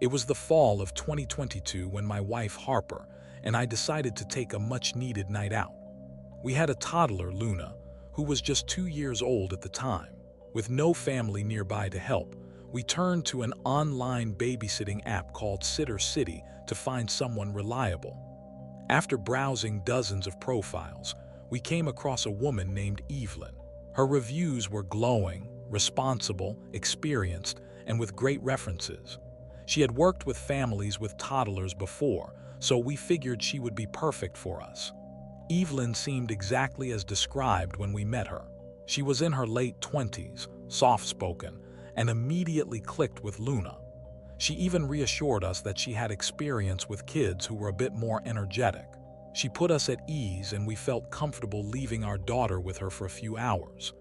It was the fall of 2022 when my wife Harper and I decided to take a much-needed night out. We had a toddler, Luna, who was just 2 years old at the time. With no family nearby to help, we turned to an online babysitting app called Sitter City to find someone reliable. After browsing dozens of profiles, we came across a woman named Evelyn. Her reviews were glowing, responsible, experienced, and with great references. She had worked with families with toddlers before, so we figured she would be perfect for us. Evelyn seemed exactly as described when we met her. She was in her late 20s, soft-spoken, and immediately clicked with Luna. She even reassured us that she had experience with kids who were a bit more energetic. She put us at ease and we felt comfortable leaving our daughter with her for a few hours.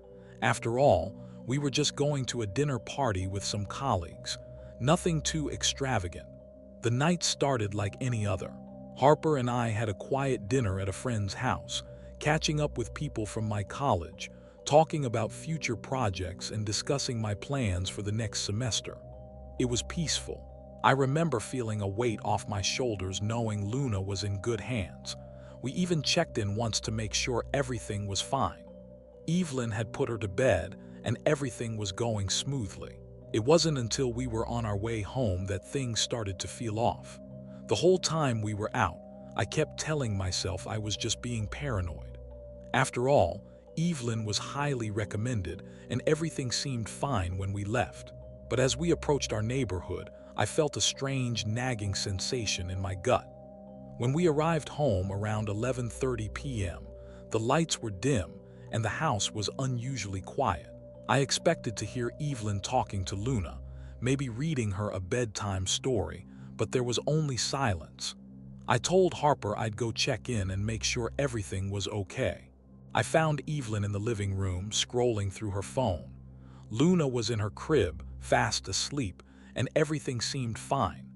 After all, we were just going to a dinner party with some colleagues. Nothing too extravagant. The night started like any other. Harper and I had a quiet dinner at a friend's house, catching up with people from my college, talking about future projects and discussing my plans for the next semester. It was peaceful. I remember feeling a weight off my shoulders knowing Luna was in good hands. We even checked in once to make sure everything was fine. Evelyn had put her to bed and everything was going smoothly. It wasn't until we were on our way home that things started to feel off. The whole time we were out, I kept telling myself I was just being paranoid. After all, Evelyn was highly recommended and everything seemed fine when we left. But as we approached our neighborhood, I felt a strange nagging sensation in my gut. When we arrived home around 11:30 p.m., the lights were dim and the house was unusually quiet. I expected to hear Evelyn talking to Luna, maybe reading her a bedtime story, but there was only silence. I told Harper I'd go check in and make sure everything was okay. I found Evelyn in the living room, scrolling through her phone. Luna was in her crib, fast asleep, and everything seemed fine.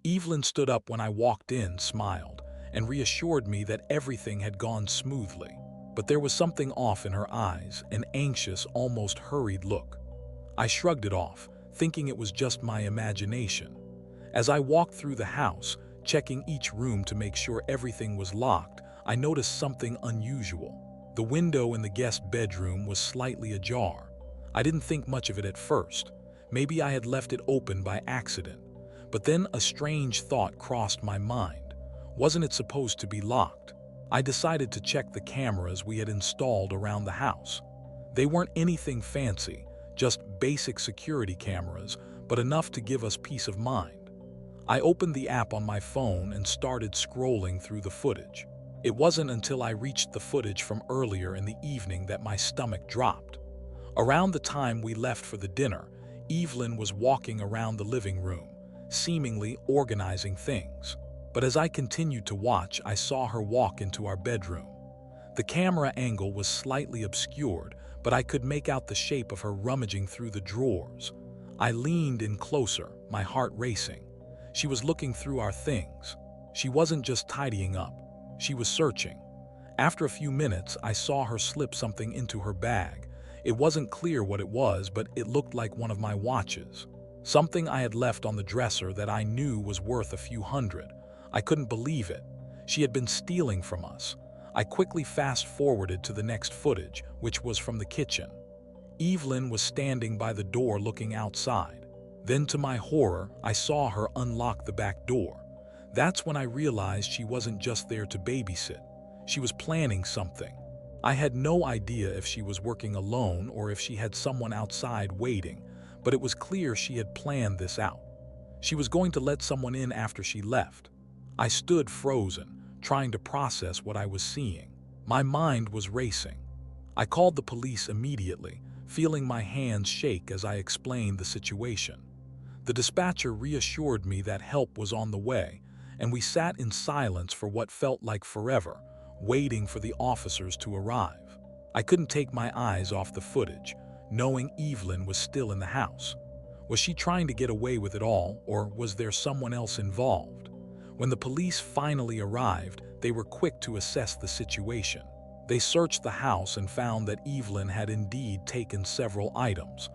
Evelyn stood up when I walked in, smiled, and reassured me that everything had gone smoothly. But there was something off in her eyes, an anxious, almost hurried look. I shrugged it off, thinking it was just my imagination. As I walked through the house, checking each room to make sure everything was locked, I noticed something unusual. The window in the guest bedroom was slightly ajar. I didn't think much of it at first. Maybe I had left it open by accident. But then a strange thought crossed my mind. Wasn't it supposed to be locked? I decided to check the cameras we had installed around the house. They weren't anything fancy, just basic security cameras, but enough to give us peace of mind. I opened the app on my phone and started scrolling through the footage. It wasn't until I reached the footage from earlier in the evening that my stomach dropped. Around the time we left for the dinner, Evelyn was walking around the living room, seemingly organizing things. But as I continued to watch, I saw her walk into our bedroom. The camera angle was slightly obscured, but I could make out the shape of her rummaging through the drawers. I leaned in closer, my heart racing. She was looking through our things. She wasn't just tidying up, she was searching. After a few minutes, I saw her slip something into her bag. It wasn't clear what it was, but it looked like one of my watches. Something I had left on the dresser that I knew was worth a few hundred. I couldn't believe it. She had been stealing from us. I quickly fast-forwarded to the next footage, which was from the kitchen. Evelyn was standing by the door looking outside. Then to my horror, I saw her unlock the back door. That's when I realized she wasn't just there to babysit. She was planning something. I had no idea if she was working alone or if she had someone outside waiting, but it was clear she had planned this out. She was going to let someone in after she left. I stood frozen, trying to process what I was seeing. My mind was racing. I called the police immediately, feeling my hands shake as I explained the situation. The dispatcher reassured me that help was on the way, and we sat in silence for what felt like forever, waiting for the officers to arrive. I couldn't take my eyes off the footage, knowing Evelyn was still in the house. Was she trying to get away with it all, or was there someone else involved? When the police finally arrived, they were quick to assess the situation. They searched the house and found that Evelyn had indeed taken several items.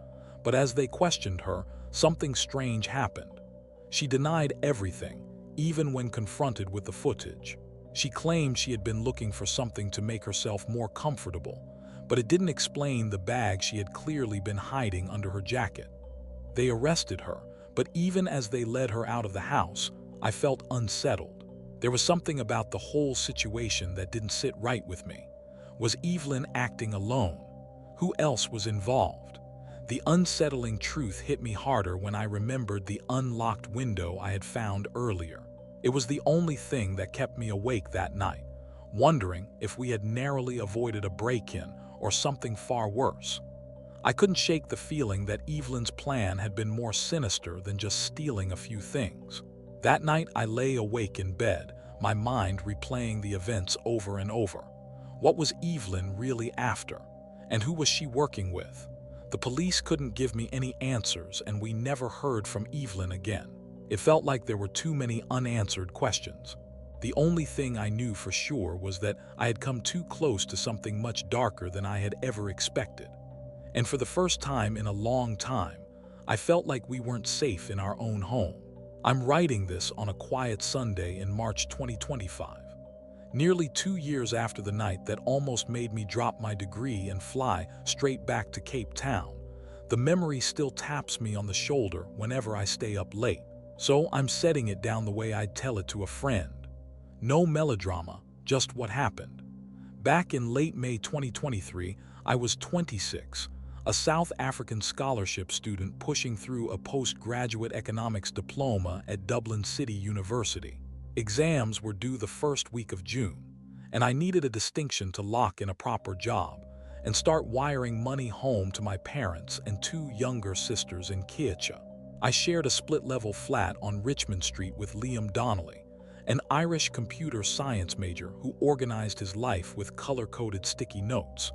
But as they questioned her, something strange happened. She denied everything, even when confronted with the footage. She claimed she had been looking for something to make herself more comfortable, but it didn't explain the bag she had clearly been hiding under her jacket. They arrested her, but even as they led her out of the house, I felt unsettled. There was something about the whole situation that didn't sit right with me. Was Evelyn acting alone? Who else was involved? The unsettling truth hit me harder when I remembered the unlocked window I had found earlier. It was the only thing that kept me awake that night, wondering if we had narrowly avoided a break-in or something far worse. I couldn't shake the feeling that Evelyn's plan had been more sinister than just stealing a few things. That night I lay awake in bed, my mind replaying the events over and over. What was Evelyn really after? And who was she working with? The police couldn't give me any answers, and we never heard from Evelyn again. It felt like there were too many unanswered questions. The only thing I knew for sure was that I had come too close to something much darker than I had ever expected. And for the first time in a long time, I felt like we weren't safe in our own home. I'm writing this on a quiet Sunday in March 2025. Nearly 2 years after the night that almost made me drop my degree and fly straight back to Cape Town, the memory still taps me on the shoulder whenever I stay up late. So I'm setting it down the way I'd tell it to a friend. No melodrama, just what happened. Back in late May 2023, I was 26, a South African scholarship student pushing through a postgraduate economics diploma at Dublin City University. Exams were due the first week of June, and I needed a distinction to lock in a proper job and start wiring money home to my parents and 2 younger sisters in Kiacha. I shared a split-level flat on Richmond Street with Liam Donnelly, an Irish computer science major who organized his life with color-coded sticky notes.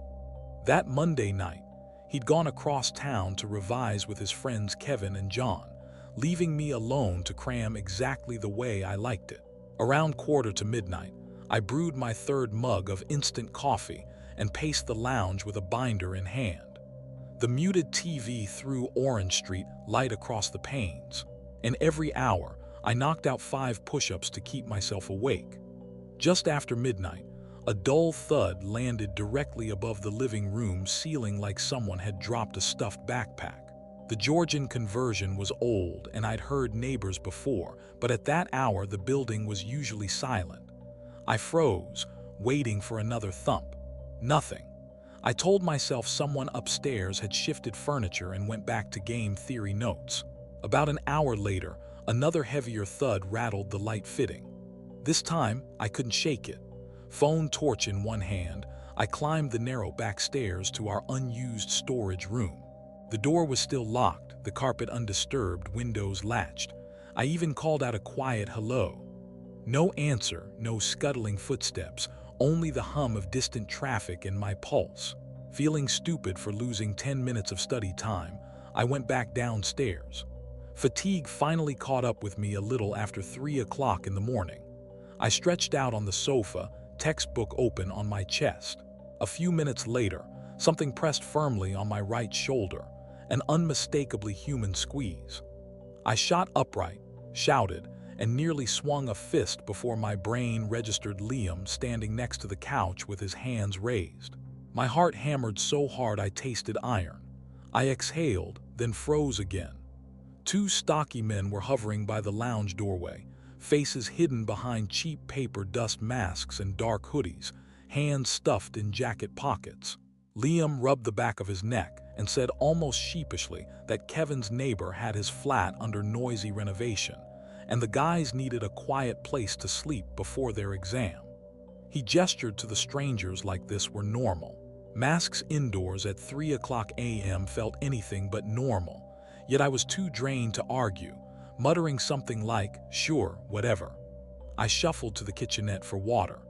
That Monday night, he'd gone across town to revise with his friends Kevin and John, leaving me alone to cram exactly the way I liked it. Around 1:45, I brewed my 3rd mug of instant coffee and paced the lounge with a binder in hand. The muted TV threw Orange Street light across the panes, and every hour I knocked out 5 push-ups to keep myself awake. Just after midnight, a dull thud landed directly above the living room ceiling like someone had dropped a stuffed backpack. The Georgian conversion was old and I'd heard neighbors before, but at that hour the building was usually silent. I froze, waiting for another thump. Nothing. I told myself someone upstairs had shifted furniture and went back to game theory notes. About an hour later, another heavier thud rattled the light fitting. This time, I couldn't shake it. Phone torch in one hand, I climbed the narrow back stairs to our unused storage room. The door was still locked, the carpet undisturbed, windows latched. I even called out a quiet hello. No answer, no scuttling footsteps, only the hum of distant traffic in my pulse. Feeling stupid for losing 10 minutes of study time, I went back downstairs. Fatigue finally caught up with me a little after 3 o'clock in the morning. I stretched out on the sofa, textbook open on my chest. A few minutes later, something pressed firmly on my right shoulder, an unmistakably human squeeze. I shot upright, shouted, and nearly swung a fist before my brain registered Liam standing next to the couch with his hands raised. My heart hammered so hard I tasted iron. I exhaled, then froze again. 2 stocky men were hovering by the lounge doorway, faces hidden behind cheap paper dust masks and dark hoodies, hands stuffed in jacket pockets. Liam rubbed the back of his neck and said almost sheepishly that Kevin's neighbor had his flat under noisy renovation, and the guys needed a quiet place to sleep before their exam. He gestured to the strangers like this were normal. Masks indoors at 3 o'clock a.m. felt anything but normal, yet I was too drained to argue, muttering something like, "Sure, whatever." I shuffled to the kitchenette for water.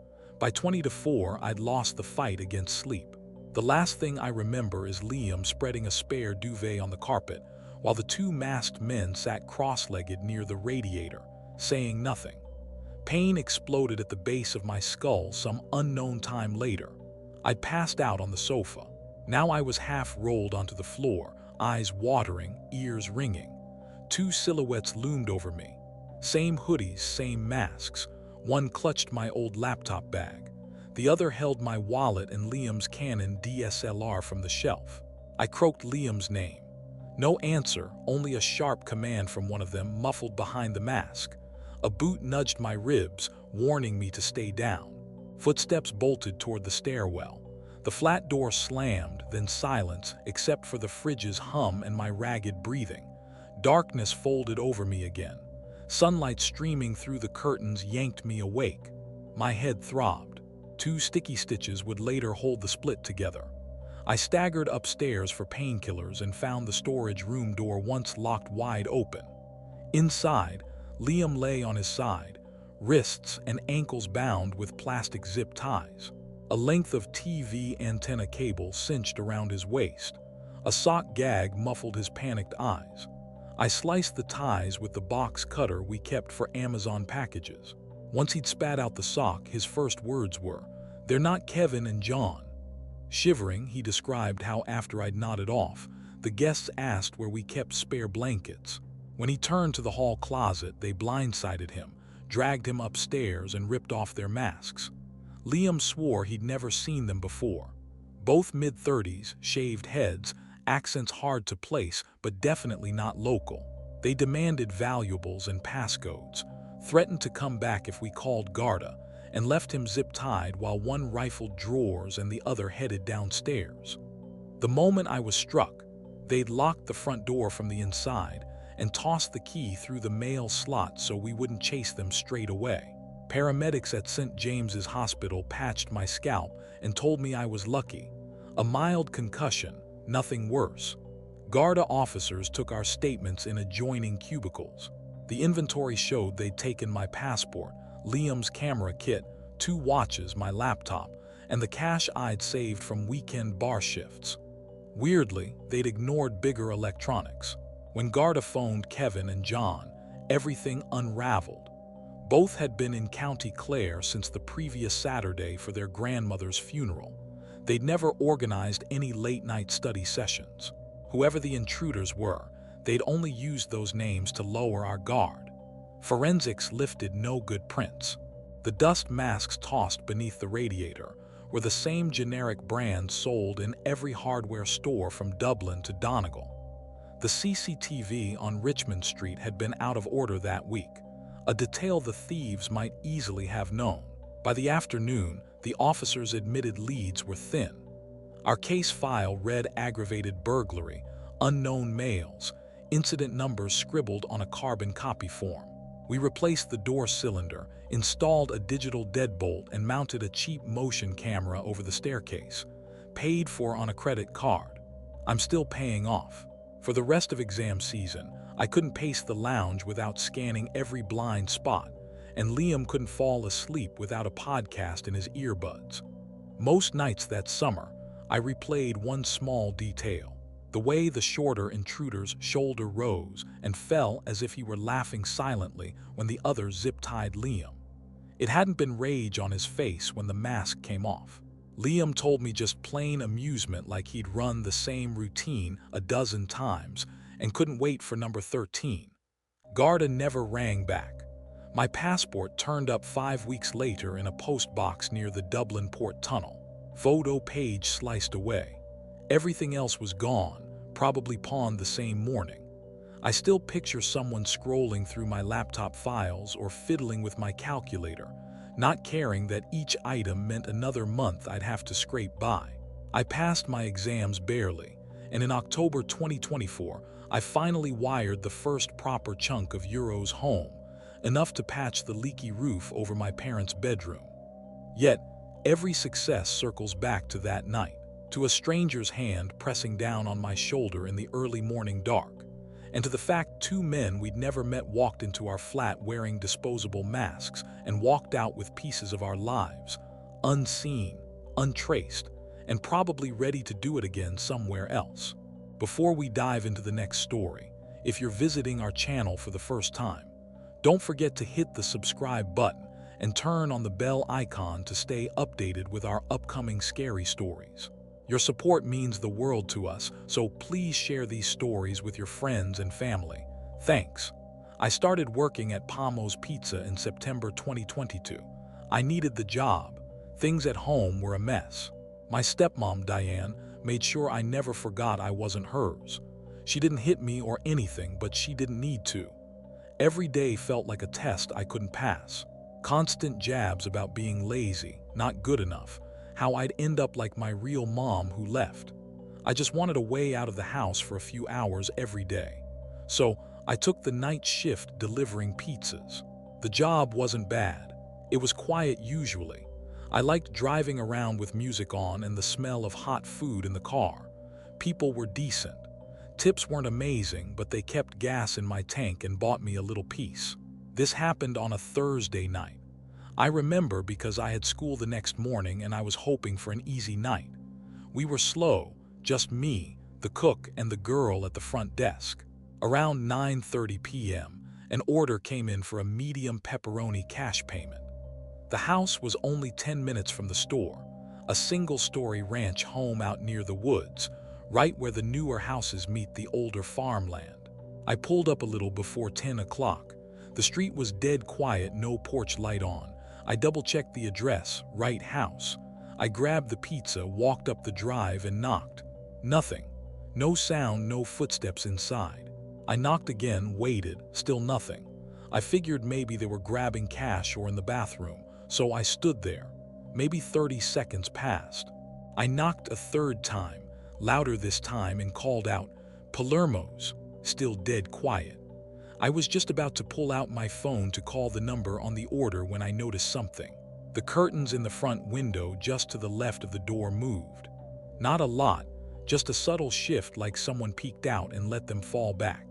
By 20 to 4, I'd lost the fight against sleep. The last thing I remember is Liam spreading a spare duvet on the carpet, while the 2 masked men sat cross-legged near the radiator, saying nothing. Pain exploded at the base of my skull some unknown time later. I'd passed out on the sofa. Now I was half rolled onto the floor, eyes watering, ears ringing. Two silhouettes loomed over me. Same hoodies, same masks. One clutched my old laptop bag. The other held my wallet and Liam's Canon DSLR from the shelf. I croaked Liam's name. No answer, only a sharp command from one of them muffled behind the mask. A boot nudged my ribs, warning me to stay down. Footsteps bolted toward the stairwell. The flat door slammed, then silence, except for the fridge's hum and my ragged breathing. Darkness folded over me again. Sunlight streaming through the curtains yanked me awake. My head throbbed. 2 sticky stitches would later hold the split together. I staggered upstairs for painkillers and found the storage room door once locked wide open. Inside, Liam lay on his side, wrists and ankles bound with plastic zip ties. A length of TV antenna cable cinched around his waist. A sock gag muffled his panicked eyes. I sliced the ties with the box cutter we kept for Amazon packages. Once he'd spat out the sock, his first words were, "They're not Kevin and John." Shivering, he described how after I'd nodded off, the guests asked where we kept spare blankets. When he turned to the hall closet, they blindsided him, dragged him upstairs and ripped off their masks. Liam swore he'd never seen them before. Both mid-30s, shaved heads, accents hard to place, but definitely not local. They demanded valuables and passcodes, threatened to come back if we called Garda, and left him zip-tied while one rifled drawers and the other headed downstairs. The moment I was struck, they'd locked the front door from the inside and tossed the key through the mail slot so we wouldn't chase them straight away. Paramedics at St. James's Hospital patched my scalp and told me I was lucky. A mild concussion, nothing worse. Garda officers took our statements in adjoining cubicles. The inventory showed they'd taken my passport, Liam's camera kit, 2 watches, my laptop, and the cash I'd saved from weekend bar shifts. Weirdly, they'd ignored bigger electronics. When Garda phoned Kevin and John, everything unraveled. Both had been in County Clare since the previous Saturday for their grandmother's funeral. They'd never organized any late-night study sessions. Whoever the intruders were, they'd only used those names to lower our guard. Forensics lifted no good prints. The dust masks tossed beneath the radiator were the same generic brands sold in every hardware store from Dublin to Donegal. The CCTV on Richmond Street had been out of order that week, a detail the thieves might easily have known. By the afternoon, the officers admitted leads were thin. Our case file read aggravated burglary, unknown males, incident numbers scribbled on a carbon copy form. We replaced the door cylinder, installed a digital deadbolt, and mounted a cheap motion camera over the staircase, paid for on a credit card. I'm still paying off. For the rest of exam season, I couldn't pace the lounge without scanning every blind spot, and Liam couldn't fall asleep without a podcast in his earbuds. Most nights that summer, I replayed one small detail: the way the shorter intruder's shoulder rose and fell as if he were laughing silently when the other zip-tied Liam. It hadn't been rage on his face when the mask came off. Liam told me just plain amusement, like he'd run the same routine a dozen times and couldn't wait for number 13. Garda never rang back. My passport turned up 5 weeks later in a post box near the Dublin Port Tunnel. Photo page sliced away. Everything else was gone, probably pawned the same morning. I still picture someone scrolling through my laptop files or fiddling with my calculator, not caring that each item meant another month I'd have to scrape by. I passed my exams barely, and in October 2024, I finally wired the first proper chunk of euros home, enough to patch the leaky roof over my parents' bedroom. Yet, every success circles back to that night, to a stranger's hand pressing down on my shoulder in the early morning dark, and to the fact 2 men we'd never met walked into our flat wearing disposable masks and walked out with pieces of our lives, unseen, untraced, and probably ready to do it again somewhere else. Before we dive into the next story, if you're visiting our channel for the first time, don't forget to hit the subscribe button and turn on the bell icon to stay updated with our upcoming scary stories. Your support means the world to us, so please share these stories with your friends and family. Thanks. I started working at Pomo's Pizza in September 2022. I needed the job. Things at home were a mess. My stepmom, Diane, made sure I never forgot I wasn't hers. She didn't hit me or anything, but she didn't need to. Every day felt like a test I couldn't pass. Constant jabs about being lazy, not good enough, how I'd end up like my real mom who left. I just wanted a way out of the house for a few hours every day. So I took the night shift delivering pizzas. The job wasn't bad. It was quiet usually. I liked driving around with music on and the smell of hot food in the car. People were decent. Tips weren't amazing, but they kept gas in my tank and bought me a little piece. This happened on a Thursday night. I remember because I had school the next morning and I was hoping for an easy night. We were slow, just me, the cook, and the girl at the front desk. Around 9:30 p.m., an order came in for a medium pepperoni cash payment. The house was only 10 minutes from the store, a single-story ranch home out near the woods, right where the newer houses meet the older farmland. I pulled up a little before 10 o'clock. The street was dead quiet, no porch light on. I double-checked the address, right house. I grabbed the pizza, walked up the drive, and knocked. Nothing. No sound, no footsteps inside. I knocked again, waited, still nothing. I figured maybe they were grabbing cash or in the bathroom, so I stood there. Maybe 30 seconds passed. I knocked a third time, louder this time, and called out, "Palermo's," still dead quiet. I was just about to pull out my phone to call the number on the order when I noticed something. The curtains in the front window just to the left of the door moved. Not a lot, just a subtle shift like someone peeked out and let them fall back.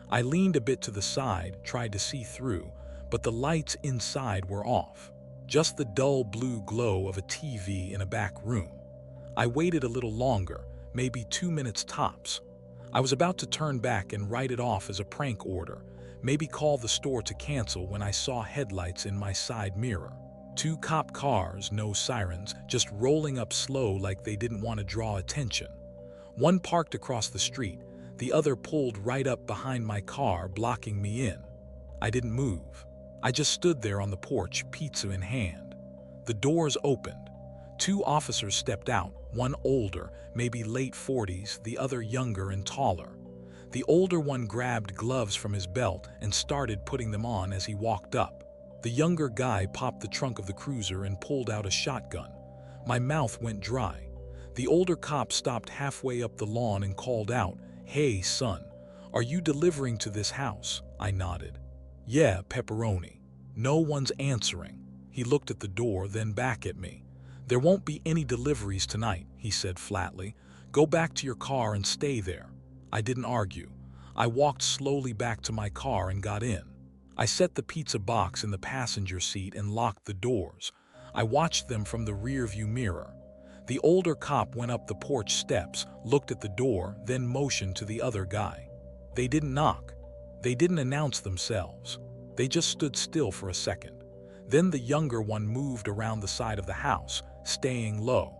I leaned a bit to the side, tried to see through, but the lights inside were off. Just the dull blue glow of a TV in a back room. I waited a little longer, maybe 2 minutes tops. I was about to turn back and write it off as a prank order, maybe call the store to cancel when I saw headlights in my side mirror. 2 cop cars, no sirens, just rolling up slow like they didn't want to draw attention. One parked across the street, the other pulled right up behind my car, blocking me in. I didn't move. I just stood there on the porch, pizza in hand. The doors opened. 2 officers stepped out, one older, maybe late 40s, the other younger and taller. The older one grabbed gloves from his belt and started putting them on as he walked up. The younger guy popped the trunk of the cruiser and pulled out a shotgun. My mouth went dry. The older cop stopped halfway up the lawn and called out, "Hey, son, are you delivering to this house?" I nodded. "Yeah, pepperoni." No one's answering. He looked at the door, then back at me. "There won't be any deliveries tonight," he said flatly. "Go back to your car and stay there." I didn't argue. I walked slowly back to my car and got in. I set the pizza box in the passenger seat and locked the doors. I watched them from the rearview mirror. The older cop went up the porch steps, looked at the door, then motioned to the other guy. They didn't knock. They didn't announce themselves. They just stood still for a second. Then the younger one moved around the side of the house, staying low.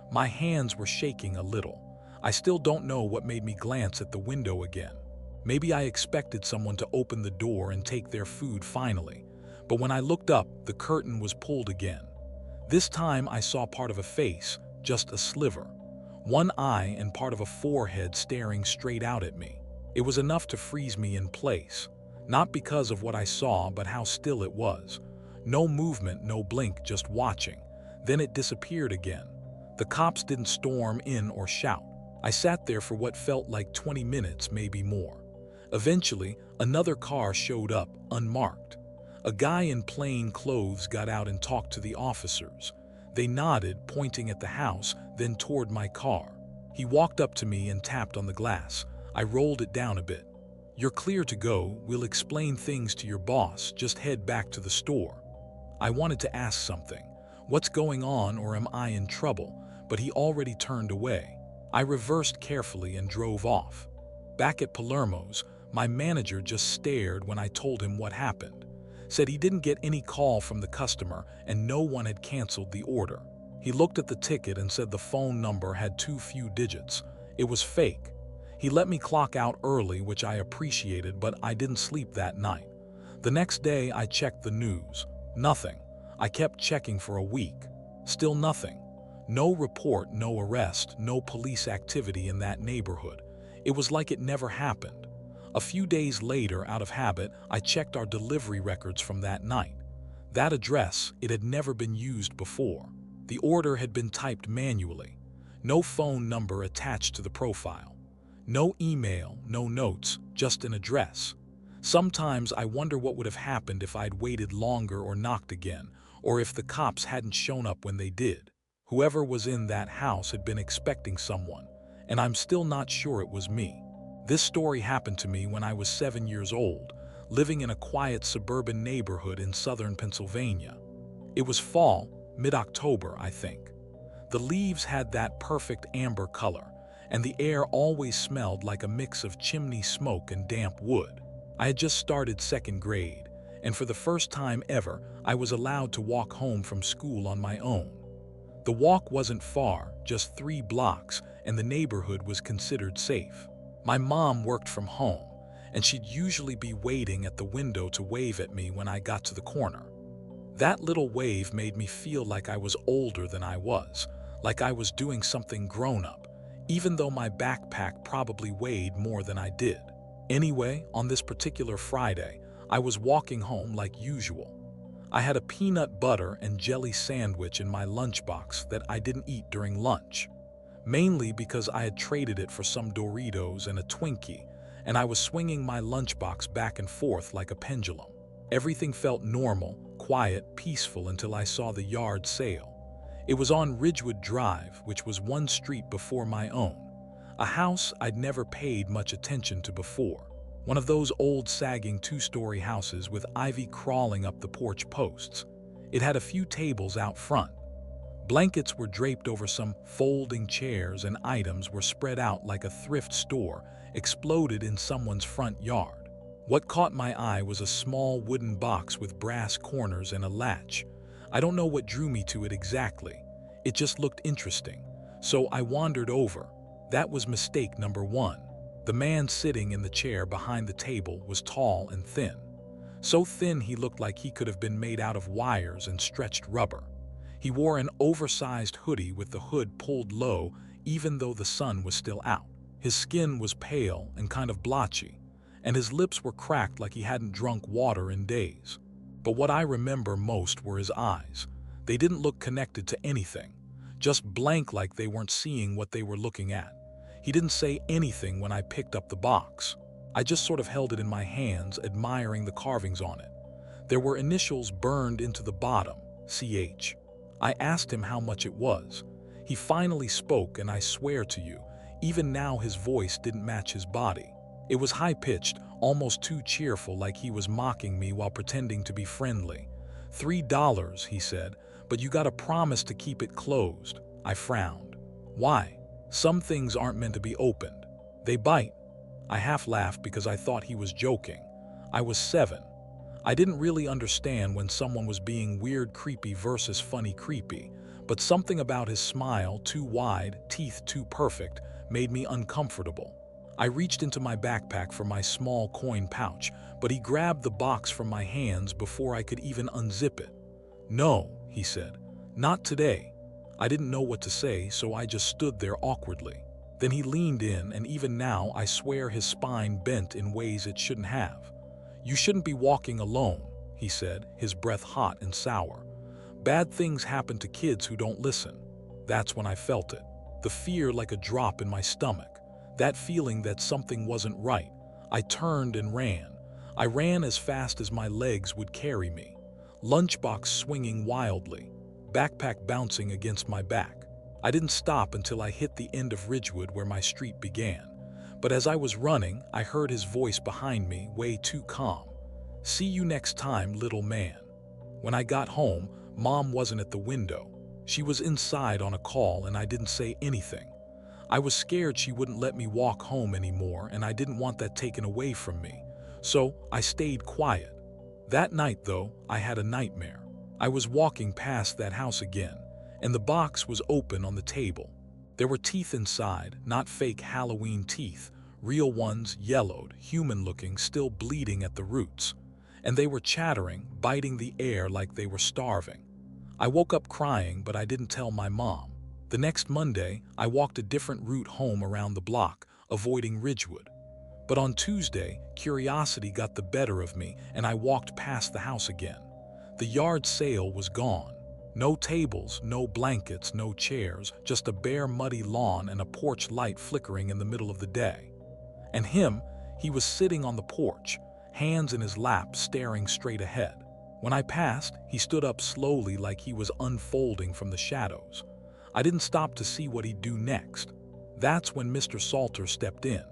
My hands were shaking a little. I still don't know what made me glance at the window again. Maybe I expected someone to open the door and take their food finally. But when I looked up, the curtain was pulled again. This time I saw part of a face, just a sliver. One eye and part of a forehead staring straight out at me. It was enough to freeze me in place. Not because of what I saw, but how still it was. No movement, no blink, just watching. Then it disappeared again. The cops didn't storm in or shout. I sat there for what felt like 20 minutes, maybe more. Eventually, another car showed up, unmarked. A guy in plain clothes got out and talked to the officers. They nodded, pointing at the house, then toward my car. He walked up to me and tapped on the glass. I rolled it down a bit. "You're clear to go. We'll explain things to your boss. Just head back to the store." I wanted to ask something. What's going on, or am I in trouble? But he already turned away. I reversed carefully and drove off. Back at Palermo's, my manager just stared when I told him what happened. Said he didn't get any call from the customer and no one had canceled the order. He looked at the ticket and said the phone number had too few digits. It was fake. He let me clock out early, which I appreciated, but I didn't sleep that night. The next day, I checked the news. Nothing. I kept checking for a week. Still nothing. No report, no arrest, no police activity in that neighborhood. It was like it never happened. A few days later, out of habit, I checked our delivery records from that night. That address, it had never been used before. The order had been typed manually. No phone number attached to the profile. No email, no notes, just an address. Sometimes I wonder what would have happened if I'd waited longer or knocked again, or if the cops hadn't shown up when they did. Whoever was in that house had been expecting someone, and I'm still not sure it was me. This story happened to me when I was 7 years old, living in a quiet suburban neighborhood in southern Pennsylvania. It was fall, mid-October, I think. The leaves had that perfect amber color, and the air always smelled like a mix of chimney smoke and damp wood. I had just started second grade, and for the first time ever, I was allowed to walk home from school on my own. The walk wasn't far, just 3 blocks, and the neighborhood was considered safe. My mom worked from home, and she'd usually be waiting at the window to wave at me when I got to the corner. That little wave made me feel like I was older than I was, like I was doing something grown-up, even though my backpack probably weighed more than I did. Anyway, on this particular Friday, I was walking home like usual. I had a peanut butter and jelly sandwich in my lunchbox that I didn't eat during lunch, mainly because I had traded it for some Doritos and a Twinkie, and I was swinging my lunchbox back and forth like a pendulum. Everything felt normal, quiet, peaceful until I saw the yard sale. It was on Ridgewood Drive, which was 1 street before my own, a house I'd never paid much attention to before. One of those old sagging 2-story houses with ivy crawling up the porch posts. It had a few tables out front. Blankets were draped over some folding chairs, and items were spread out like a thrift store exploded in someone's front yard. What caught my eye was a small wooden box with brass corners and a latch. I don't know what drew me to it exactly. It just looked interesting. So I wandered over. That was mistake number 1. The man sitting in the chair behind the table was tall and thin. So thin he looked like he could have been made out of wires and stretched rubber. He wore an oversized hoodie with the hood pulled low, even though the sun was still out. His skin was pale and kind of blotchy, and his lips were cracked like he hadn't drunk water in days. But what I remember most were his eyes. They didn't look connected to anything, just blank, like they weren't seeing what they were looking at. He didn't say anything when I picked up the box. I just sort of held it in my hands, admiring the carvings on it. There were initials burned into the bottom, CH. I asked him how much it was. He finally spoke, and I swear to you, even now his voice didn't match his body. It was high-pitched, almost too cheerful, like he was mocking me while pretending to be friendly. $3, he said, but you gotta promise to keep it closed. I frowned. Why? Some things aren't meant to be opened. They bite. I half laughed because I thought he was joking. I was 7. I didn't really understand when someone was being weird creepy versus funny creepy, but something about his smile, too wide, teeth too perfect, made me uncomfortable. I reached into my backpack for my small coin pouch, but he grabbed the box from my hands before I could even unzip it. "No," he said, "not today." I didn't know what to say, so I just stood there awkwardly. Then he leaned in, and even now I swear his spine bent in ways it shouldn't have. "You shouldn't be walking alone," he said, his breath hot and sour. "Bad things happen to kids who don't listen." That's when I felt it. The fear like a drop in my stomach. That feeling that something wasn't right. I turned and ran. I ran as fast as my legs would carry me. Lunchbox swinging wildly. Backpack bouncing against my back. I didn't stop until I hit the end of Ridgewood where my street began. But as I was running, I heard his voice behind me, way too calm. "See you next time, little man." When I got home, Mom wasn't at the window. She was inside on a call, and I didn't say anything. I was scared she wouldn't let me walk home anymore, and I didn't want that taken away from me. So I stayed quiet. That night, though, I had a nightmare. I was walking past that house again, and the box was open on the table. There were teeth inside, not fake Halloween teeth, real ones, yellowed, human-looking, still bleeding at the roots. And they were chattering, biting the air like they were starving. I woke up crying, but I didn't tell my mom. The next Monday, I walked a different route home around the block, avoiding Ridgewood. But on Tuesday, curiosity got the better of me, and I walked past the house again. The yard sale was gone. No tables, no blankets, no chairs, just a bare muddy lawn and a porch light flickering in the middle of the day. And he was sitting on the porch, hands in his lap, staring straight ahead. When I passed, he stood up slowly like he was unfolding from the shadows. I didn't stop to see what he'd do next. That's when Mr. Salter stepped in.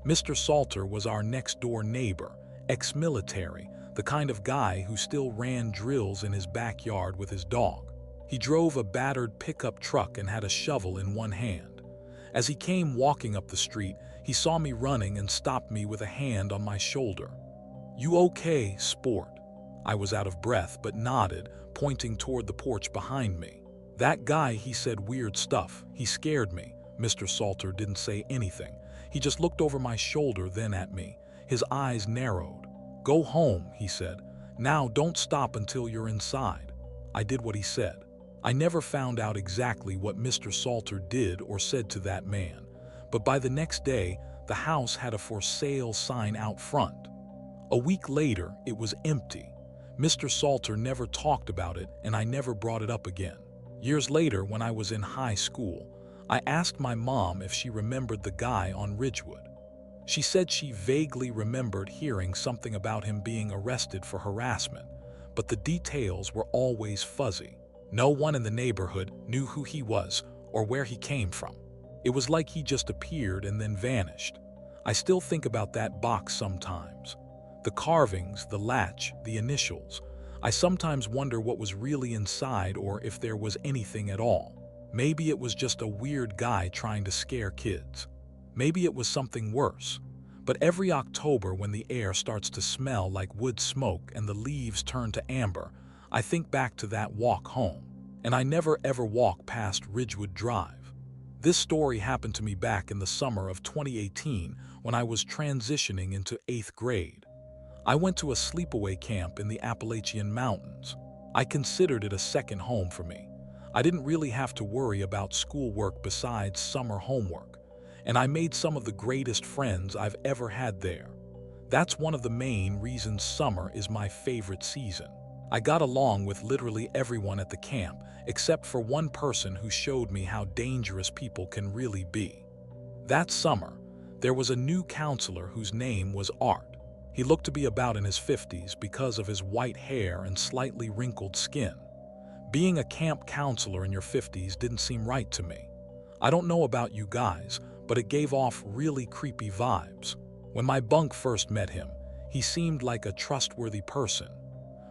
Mr. Salter was our next-door neighbor, ex-military, the kind of guy who still ran drills in his backyard with his dog. He drove a battered pickup truck and had a shovel in one hand. As he came walking up the street, he saw me running and stopped me with a hand on my shoulder. "You okay, sport?" I was out of breath but nodded, pointing toward the porch behind me. "That guy, he said weird stuff. He scared me." Mr. Salter didn't say anything. He just looked over my shoulder, then at me. His eyes narrowed. "Go home," he said. "Now don't stop until you're inside." I did what he said. I never found out exactly what Mr. Salter did or said to that man, but by the next day, the house had a for sale sign out front. A week later, it was empty. Mr. Salter never talked about it, and I never brought it up again. Years later, when I was in high school, I asked my mom if she remembered the guy on Ridgewood. She said she vaguely remembered hearing something about him being arrested for harassment, but the details were always fuzzy. No one in the neighborhood knew who he was or where he came from. It was like he just appeared and then vanished. I still think about that box sometimes. The carvings, the latch, the initials. I sometimes wonder what was really inside or if there was anything at all. Maybe it was just a weird guy trying to scare kids. Maybe it was something worse. But every October, when the air starts to smell like wood smoke and the leaves turn to amber, I think back to that walk home. And I never ever walk past Ridgewood Drive. This story happened to me back in the summer of 2018 when I was transitioning into 8th grade. I went to a sleepaway camp in the Appalachian Mountains. I considered it a second home for me. I didn't really have to worry about schoolwork besides summer homework, and I made some of the greatest friends I've ever had there. That's one of the main reasons summer is my favorite season. I got along with literally everyone at the camp, except for one person who showed me how dangerous people can really be. That summer, there was a new counselor whose name was Art. He looked to be about in his 50s because of his white hair and slightly wrinkled skin. Being a camp counselor in your 50s didn't seem right to me. I don't know about you guys, but it gave off really creepy vibes. When my bunk first met him, he seemed like a trustworthy person.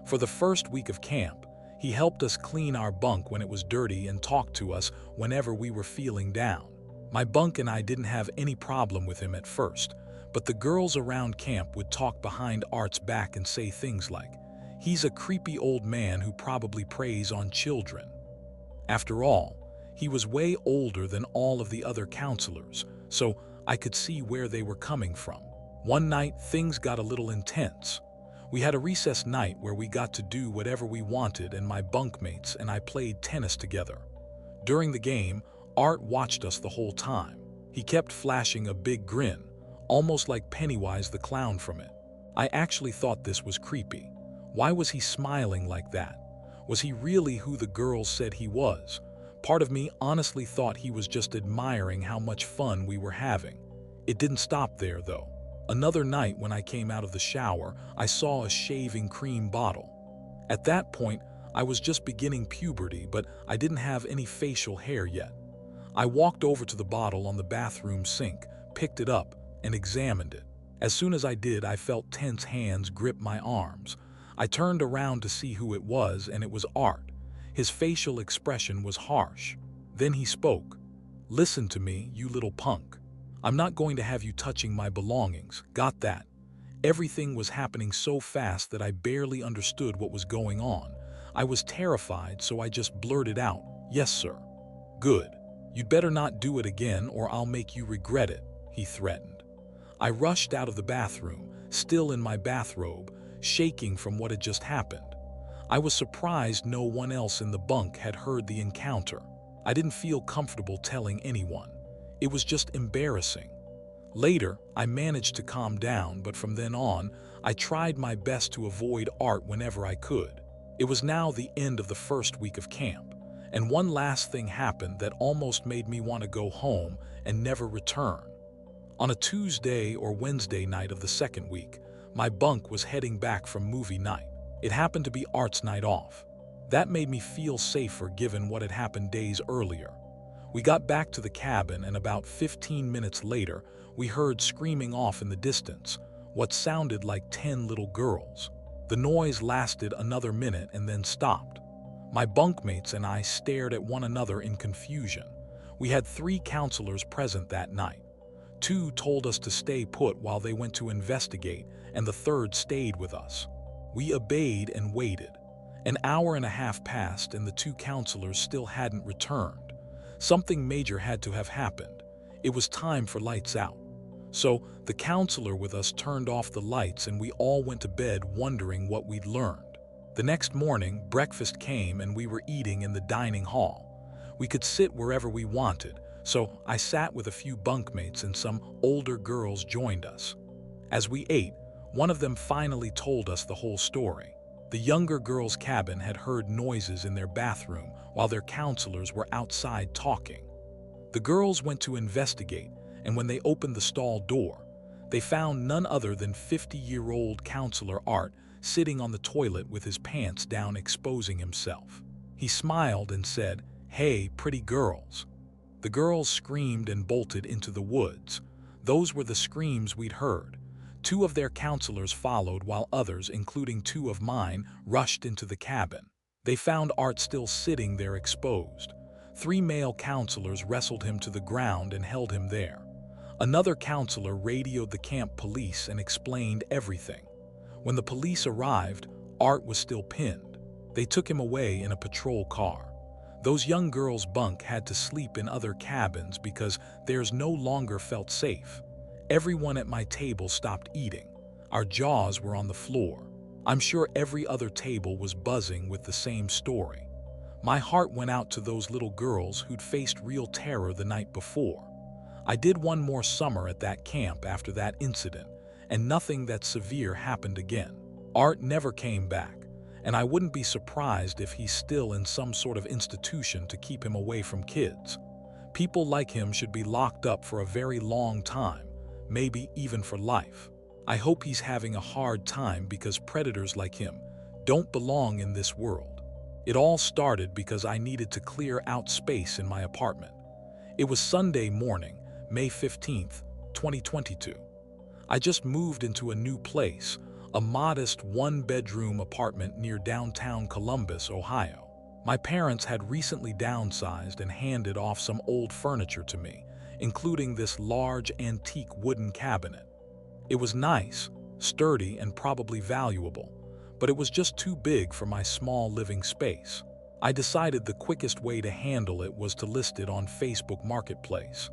For the first week of camp, he helped us clean our bunk when it was dirty and talked to us whenever we were feeling down. My bunk and I didn't have any problem with him at first, but the girls around camp would talk behind Art's back and say things like, "He's a creepy old man who probably preys on children." After all, he was way older than all of the other counselors, so I could see where they were coming from. One night, things got a little intense. We had a recess night where we got to do whatever we wanted, and my bunkmates and I played tennis together. During the game, Art watched us the whole time. He kept flashing a big grin, almost like Pennywise the clown from it. I actually thought this was creepy. Why was he smiling like that? Was he really who the girls said he was? Part of me honestly thought he was just admiring how much fun we were having. It didn't stop there, though. Another night when I came out of the shower, I saw a shaving cream bottle. At that point, I was just beginning puberty, but I didn't have any facial hair yet. I walked over to the bottle on the bathroom sink, picked it up, and examined it. As soon as I did, I felt tense hands grip my arms. I turned around to see who it was, and it was Art. His facial expression was harsh. Then he spoke. "Listen to me, you little punk. I'm not going to have you touching my belongings. Got that?" Everything was happening so fast that I barely understood what was going on. I was terrified, so I just blurted out, "Yes, sir." "Good. You'd better not do it again or I'll make you regret it," he threatened. I rushed out of the bathroom, still in my bathrobe, shaking from what had just happened. I was surprised no one else in the bunk had heard the encounter. I didn't feel comfortable telling anyone. It was just embarrassing. Later, I managed to calm down, but from then on, I tried my best to avoid Art whenever I could. It was now the end of the first week of camp, and one last thing happened that almost made me want to go home and never return. On a Tuesday or Wednesday night of the second week, my bunk was heading back from movie night. It happened to be Art's night off. That made me feel safer given what had happened days earlier. We got back to the cabin, and about 15 minutes later, we heard screaming off in the distance, what sounded like 10 little girls. The noise lasted another minute and then stopped. My bunkmates and I stared at one another in confusion. We had 3 counselors present that night. 2 told us to stay put while they went to investigate, and the 3rd stayed with us. We obeyed and waited. An hour and a half passed and the 2 counselors still hadn't returned. Something major had to have happened. It was time for lights out. So the counselor with us turned off the lights and we all went to bed wondering what we'd learned. The next morning, breakfast came and we were eating in the dining hall. We could sit wherever we wanted, so I sat with a few bunkmates and some older girls joined us. As we ate, one of them finally told us the whole story. The younger girls' cabin had heard noises in their bathroom while their counselors were outside talking. The girls went to investigate, and when they opened the stall door, they found none other than 50-year-old counselor Art sitting on the toilet with his pants down, exposing himself. He smiled and said, "Hey, pretty girls." The girls screamed and bolted into the woods. Those were the screams we'd heard. 2 of their counselors followed while others, including 2 of mine, rushed into the cabin. They found Art still sitting there exposed. 3 male counselors wrestled him to the ground and held him there. Another counselor radioed the camp police and explained everything. When the police arrived, Art was still pinned. They took him away in a patrol car. Those young girls' bunk had to sleep in other cabins because theirs no longer felt safe. Everyone at my table stopped eating. Our jaws were on the floor. I'm sure every other table was buzzing with the same story. My heart went out to those little girls who'd faced real terror the night before. I did one more summer at that camp after that incident, and nothing that severe happened again. Art never came back, and I wouldn't be surprised if he's still in some sort of institution to keep him away from kids. People like him should be locked up for a very long time, maybe even for life. I hope he's having a hard time because predators like him don't belong in this world. It all started because I needed to clear out space in my apartment. It was Sunday morning, May 15th, 2022. I just moved into a new place, a modest 1-bedroom apartment near downtown Columbus, Ohio. My parents had recently downsized and handed off some old furniture to me, including this large antique wooden cabinet. It was nice, sturdy, and probably valuable, but it was just too big for my small living space. I decided the quickest way to handle it was to list it on Facebook Marketplace.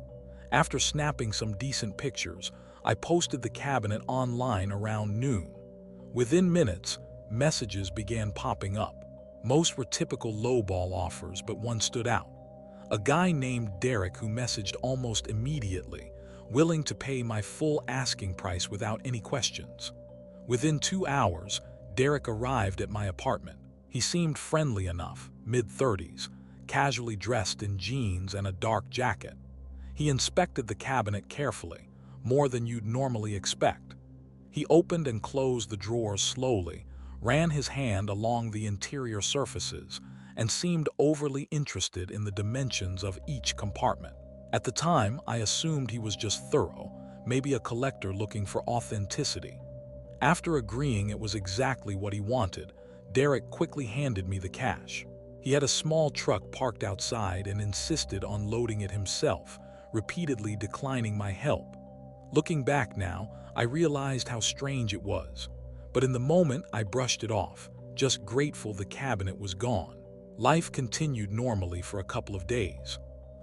After snapping some decent pictures, I posted the cabinet online around noon. Within minutes, messages began popping up. Most were typical lowball offers, but one stood out. A guy named Derek who messaged almost immediately, willing to pay my full asking price without any questions. Within 2 hours, Derek arrived at my apartment. He seemed friendly enough, mid-30s, casually dressed in jeans and a dark jacket. He inspected the cabinet carefully, more than you'd normally expect. He opened and closed the drawers slowly, ran his hand along the interior surfaces, and seemed overly interested in the dimensions of each compartment. At the time, I assumed he was just thorough, maybe a collector looking for authenticity. After agreeing it was exactly what he wanted, Derek quickly handed me the cash. He had a small truck parked outside and insisted on loading it himself, repeatedly declining my help. Looking back now, I realized how strange it was. But in the moment, I brushed it off, just grateful the cabinet was gone. Life continued normally for a couple of days.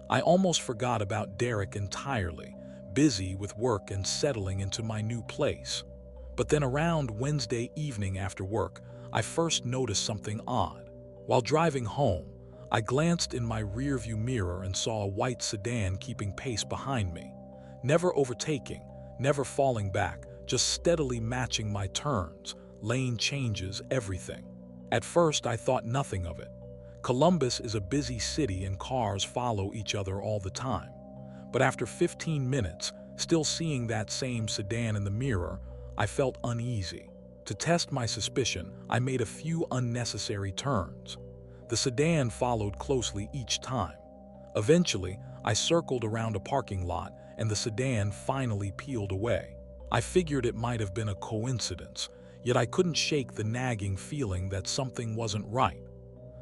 I almost forgot about Derek entirely, busy with work and settling into my new place. But then around Wednesday evening after work, I first noticed something odd. While driving home, I glanced in my rearview mirror and saw a white sedan keeping pace behind me, never overtaking, never falling back, just steadily matching my turns, lane changes, everything. At first, I thought nothing of it. Columbus is a busy city and cars follow each other all the time. But after 15 minutes, still seeing that same sedan in the mirror, I felt uneasy. To test my suspicion, I made a few unnecessary turns. The sedan followed closely each time. Eventually, I circled around a parking lot and the sedan finally peeled away. I figured it might have been a coincidence, yet I couldn't shake the nagging feeling that something wasn't right.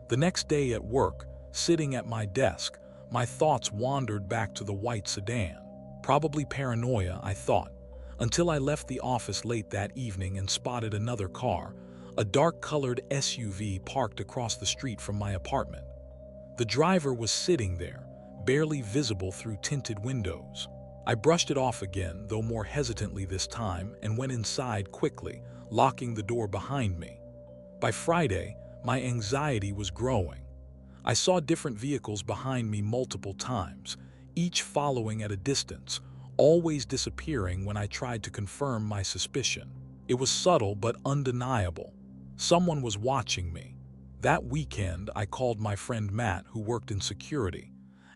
The next day at work, sitting at my desk, my thoughts wandered back to the white sedan. Probably paranoia, I thought, until I left the office late that evening and spotted another car, a dark-colored SUV parked across the street from my apartment. The driver was sitting there, barely visible through tinted windows. I brushed it off again, though more hesitantly this time, and went inside quickly, locking the door behind me. By Friday, my anxiety was growing. I saw different vehicles behind me multiple times, each following at a distance, always disappearing when I tried to confirm my suspicion. It was subtle but undeniable. Someone was watching me. That weekend, I called my friend Matt, who worked in security.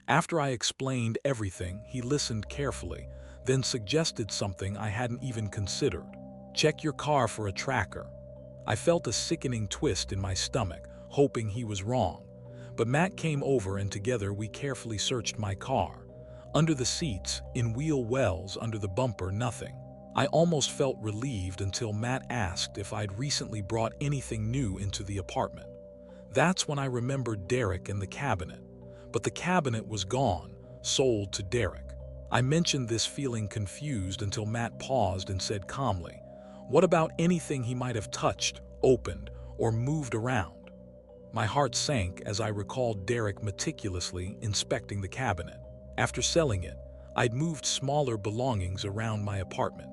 After I explained everything, he listened carefully, then suggested something I hadn't even considered. Check your car for a tracker. I felt a sickening twist in my stomach, hoping he was wrong. But Matt came over and together we carefully searched my car. Under the seats, in wheel wells, under the bumper, nothing. I almost felt relieved until Matt asked if I'd recently brought anything new into the apartment. That's when I remembered Derek and the cabinet. But the cabinet was gone, sold to Derek. I mentioned this feeling confused until Matt paused and said calmly, "What about anything he might have touched, opened, or moved around?" My heart sank as I recalled Derek meticulously inspecting the cabinet. After selling it, I'd moved smaller belongings around my apartment.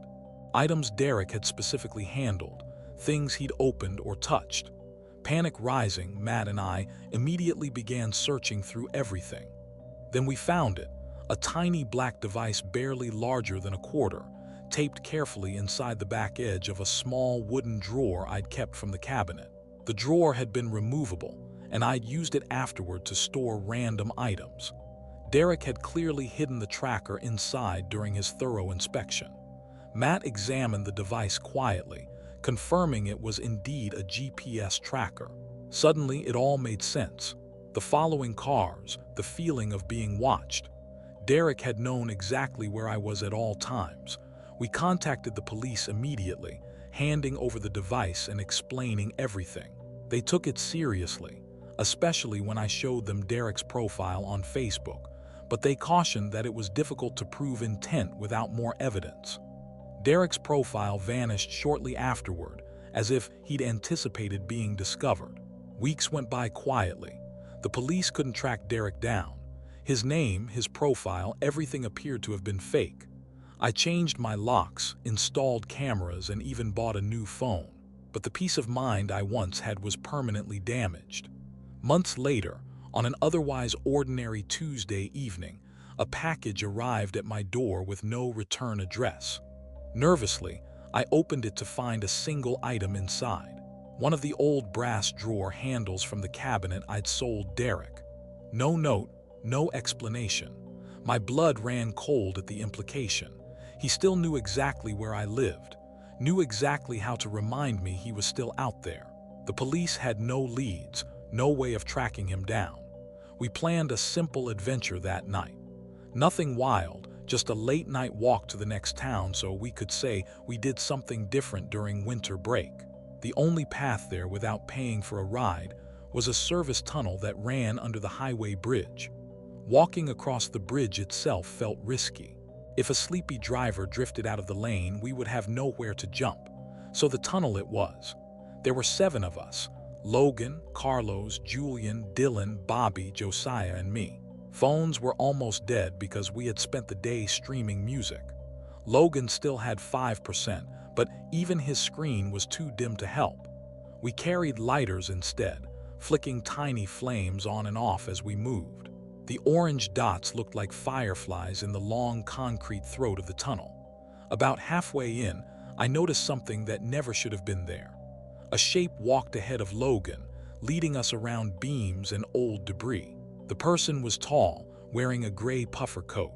Items Derek had specifically handled, things he'd opened or touched. Panic rising, Matt and I immediately began searching through everything. Then we found it, a tiny black device barely larger than a quarter, taped carefully inside the back edge of a small wooden drawer I'd kept from the cabinet. The drawer had been removable, and I'd used it afterward to store random items. Derek had clearly hidden the tracker inside during his thorough inspection. Matt examined the device quietly, confirming it was indeed a GPS tracker. Suddenly, it all made sense. The following cars, the feeling of being watched. Derek had known exactly where I was at all times. We contacted the police immediately, handing over the device and explaining everything. They took it seriously, especially when I showed them Derek's profile on Facebook, but they cautioned that it was difficult to prove intent without more evidence. Derek's profile vanished shortly afterward, as if he'd anticipated being discovered. Weeks went by quietly. The police couldn't track Derek down. His name, his profile, everything appeared to have been fake. I changed my locks, installed cameras, and even bought a new phone. But the peace of mind I once had was permanently damaged. Months later, on an otherwise ordinary Tuesday evening, a package arrived at my door with no return address. Nervously, I opened it to find a single item inside. One of the old brass drawer handles from the cabinet I'd sold Derek. No note, no explanation. My blood ran cold at the implication. He still knew exactly where I lived, knew exactly how to remind me he was still out there. The police had no leads, no way of tracking him down. We planned a simple adventure that night. Nothing wild, just a late-night walk to the next town so we could say we did something different during winter break. The only path there without paying for a ride was a service tunnel that ran under the highway bridge. Walking across the bridge itself felt risky. If a sleepy driver drifted out of the lane, we would have nowhere to jump. So the tunnel it was. There were 7 of us: Logan, Carlos, Julian, Dylan, Bobby, Josiah, and me. Phones were almost dead because we had spent the day streaming music. Logan still had 5%, but even his screen was too dim to help. We carried lighters instead, flicking tiny flames on and off as we moved. The orange dots looked like fireflies in the long concrete throat of the tunnel. About halfway in, I noticed something that never should have been there. A shape walked ahead of Logan, leading us around beams and old debris. The person was tall, wearing a gray puffer coat.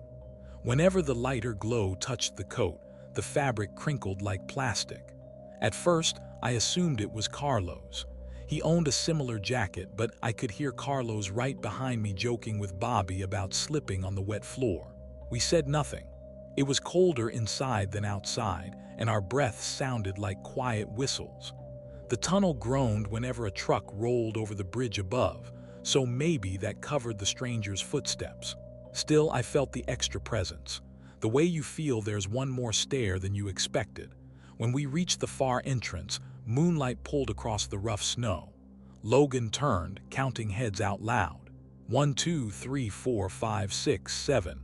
Whenever the lighter glow touched the coat, the fabric crinkled like plastic. At first, I assumed it was Carlos. He owned a similar jacket, but I could hear Carlos right behind me joking with Bobby about slipping on the wet floor. We said nothing. It was colder inside than outside, and our breaths sounded like quiet whistles. The tunnel groaned whenever a truck rolled over the bridge above, so maybe that covered the stranger's footsteps. Still, I felt the extra presence. The way you feel there's one more stair than you expected. When we reached the far entrance, moonlight pulled across the rough snow. Logan turned, counting heads out loud. 1, 2, 3, 4, 5, 6, 7.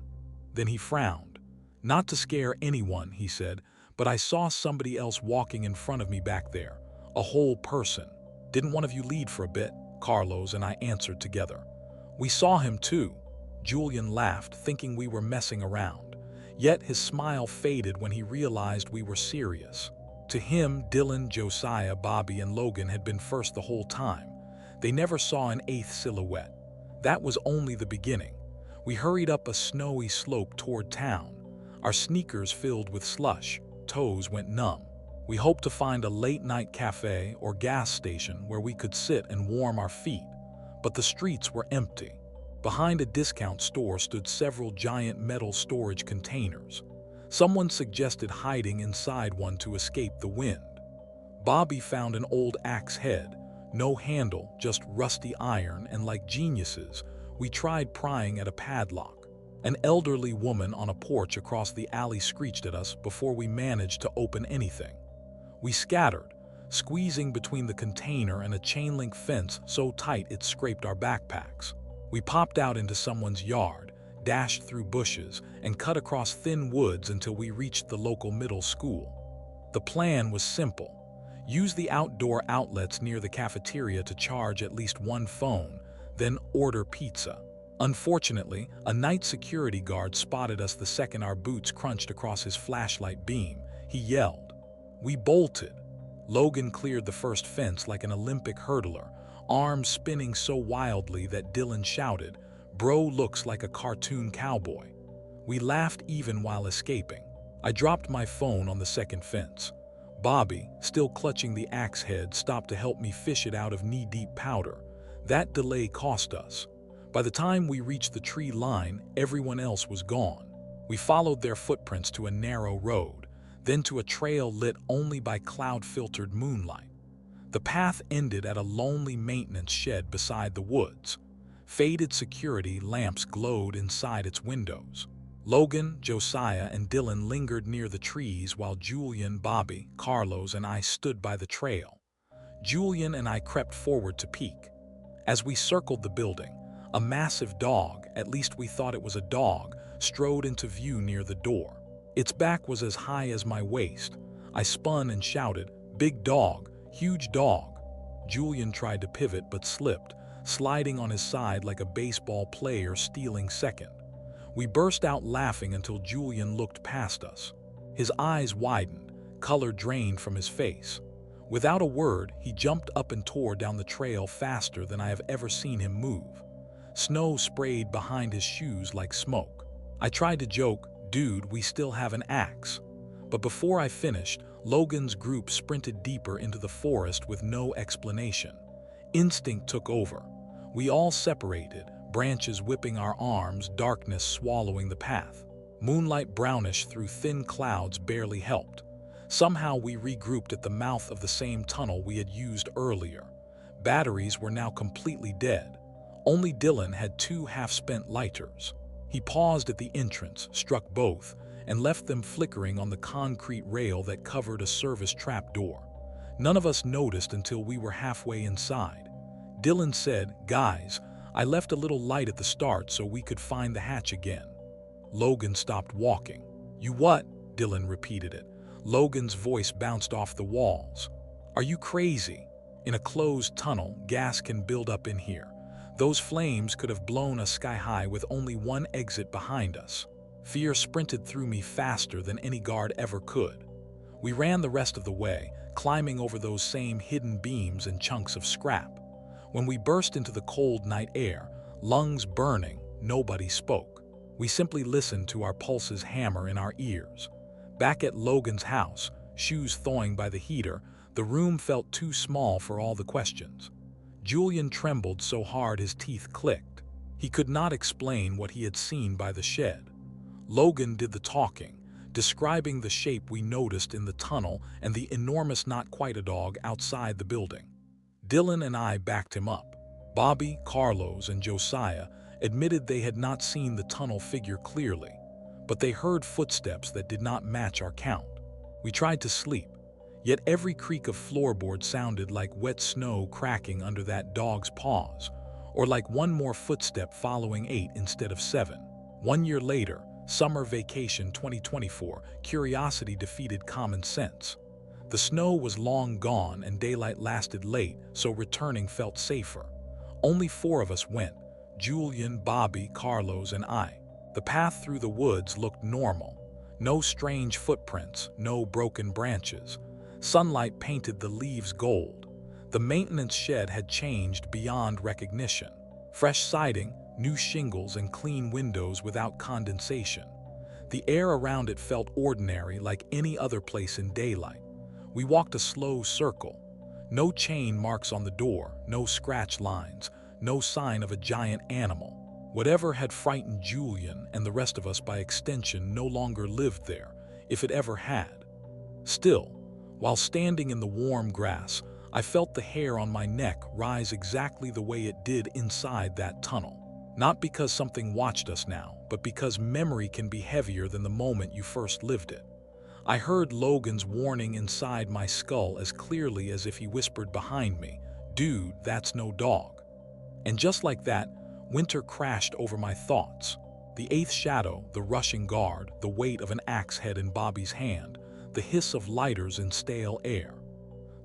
Then he frowned. Not to scare anyone, he said, but I saw somebody else walking in front of me back there. A whole person. Didn't one of you lead for a bit? Carlos and I answered together. We saw him too. Julian laughed, thinking we were messing around. Yet his smile faded when he realized we were serious. To him, Dylan, Josiah, Bobby, and Logan had been first the whole time. They never saw an eighth silhouette. That was only the beginning. We hurried up a snowy slope toward town. Our sneakers filled with slush, toes went numb. We hoped to find a late-night cafe or gas station where we could sit and warm our feet, but the streets were empty. Behind a discount store stood several giant metal storage containers. Someone suggested hiding inside one to escape the wind. Bobby found an old axe head, no handle, just rusty iron, and like geniuses, we tried prying at a padlock. An elderly woman on a porch across the alley screeched at us before we managed to open anything. We scattered, squeezing between the container and a chain-link fence so tight it scraped our backpacks. We popped out into someone's yard, dashed through bushes, and cut across thin woods until we reached the local middle school. The plan was simple. Use the outdoor outlets near the cafeteria to charge at least one phone, then order pizza. Unfortunately, a night security guard spotted us the second our boots crunched across his flashlight beam. He yelled. We bolted. Logan cleared the first fence like an Olympic hurdler, arms spinning so wildly that Dylan shouted, "Bro looks like a cartoon cowboy." We laughed even while escaping. I dropped my phone on the second fence. Bobby, still clutching the axe head, stopped to help me fish it out of knee-deep powder. That delay cost us. By the time we reached the tree line, everyone else was gone. We followed their footprints to a narrow road, then to a trail lit only by cloud-filtered moonlight. The path ended at a lonely maintenance shed beside the woods. Faded security lamps glowed inside its windows. Logan, Josiah, and Dylan lingered near the trees while Julian, Bobby, Carlos, and I stood by the trail. Julian and I crept forward to peek. As we circled the building, a massive dog, at least we thought it was a dog, strode into view near the door. Its back was as high as my waist. I spun and shouted, "Big dog, huge dog." Julian tried to pivot but slipped, sliding on his side like a baseball player stealing second. We burst out laughing until Julian looked past us. His eyes widened, color drained from his face. Without a word, he jumped up and tore down the trail faster than I have ever seen him move. Snow sprayed behind his shoes like smoke. I tried to joke, "Dude, we still have an axe." But before I finished, Logan's group sprinted deeper into the forest with no explanation. Instinct took over. We all separated, branches whipping our arms, darkness swallowing the path. Moonlight brownish through thin clouds barely helped. Somehow we regrouped at the mouth of the same tunnel we had used earlier. Batteries were now completely dead. Only Dylan had 2 half-spent lighters. He paused at the entrance, struck both, and left them flickering on the concrete rail that covered a service trap door. None of us noticed until we were halfway inside. Dylan said, "Guys, I left a little light at the start so we could find the hatch again." Logan stopped walking. "You what?" Dylan repeated it. Logan's voice bounced off the walls. Are you crazy? In a closed tunnel, gas can build up in here. Those flames could have blown us sky high with only one exit behind us. Fear sprinted through me faster than any guard ever could. We ran the rest of the way, climbing over those same hidden beams and chunks of scrap. When we burst into the cold night air, lungs burning, nobody spoke. We simply listened to our pulses hammer in our ears. Back at Logan's house, shoes thawing by the heater, the room felt too small for all the questions. Julian trembled so hard his teeth clicked. He could not explain what he had seen by the shed. Logan did the talking, describing the shape we noticed in the tunnel and the enormous not-quite-a-dog outside the building. Dylan and I backed him up. Bobby, Carlos, and Josiah admitted they had not seen the tunnel figure clearly, but they heard footsteps that did not match our count. We tried to sleep, yet every creak of floorboard sounded like wet snow cracking under that dog's paws, or like one more footstep following 8 instead of 7. 1 year later, summer vacation 2024, curiosity defeated common sense. The snow was long gone and daylight lasted late, so returning felt safer. Only 4 of us went: Julian, Bobby, Carlos, and I. The path through the woods looked normal. No strange footprints, no broken branches. Sunlight painted the leaves gold. The maintenance shed had changed beyond recognition. Fresh siding, new shingles, and clean windows without condensation. The air around it felt ordinary, like any other place in daylight. We walked a slow circle. No chain marks on the door, no scratch lines, no sign of a giant animal. Whatever had frightened Julian and the rest of us by extension no longer lived there, if it ever had. Still, while standing in the warm grass, I felt the hair on my neck rise exactly the way it did inside that tunnel. Not because something watched us now, but because memory can be heavier than the moment you first lived it. I heard Logan's warning inside my skull as clearly as if he whispered behind me, "Dude, that's no dog." And just like that, winter crashed over my thoughts. The 8th shadow, the rushing guard, the weight of an axe head in Bobby's hand, the hiss of lighters in stale air.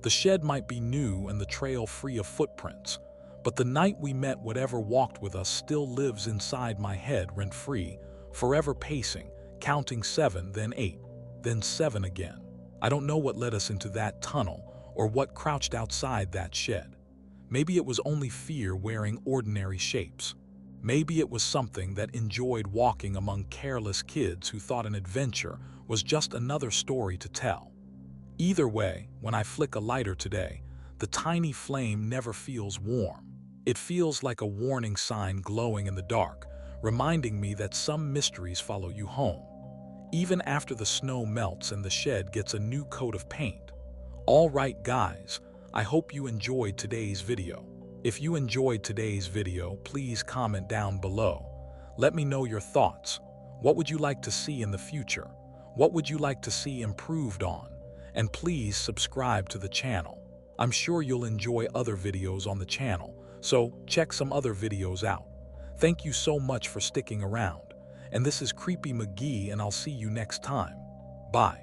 The shed might be new and the trail free of footprints, but the night we met whatever walked with us still lives inside my head rent-free, forever pacing, counting 7, then 8, then 7 again. I don't know what led us into that tunnel or what crouched outside that shed. Maybe it was only fear wearing ordinary shapes. Maybe it was something that enjoyed walking among careless kids who thought an adventure was just another story to tell. Either way, when I flick a lighter today, the tiny flame never feels warm. It feels like a warning sign glowing in the dark, reminding me that some mysteries follow you home, even after the snow melts and the shed gets a new coat of paint. All right, guys, I hope you enjoyed today's video. If you enjoyed today's video, please comment down below. Let me know your thoughts. What would you like to see in the future? What would you like to see improved on? And please subscribe to the channel. I'm sure you'll enjoy other videos on the channel, so check some other videos out. Thank you so much for sticking around. And this is Creepy McGee, and I'll see you next time. Bye.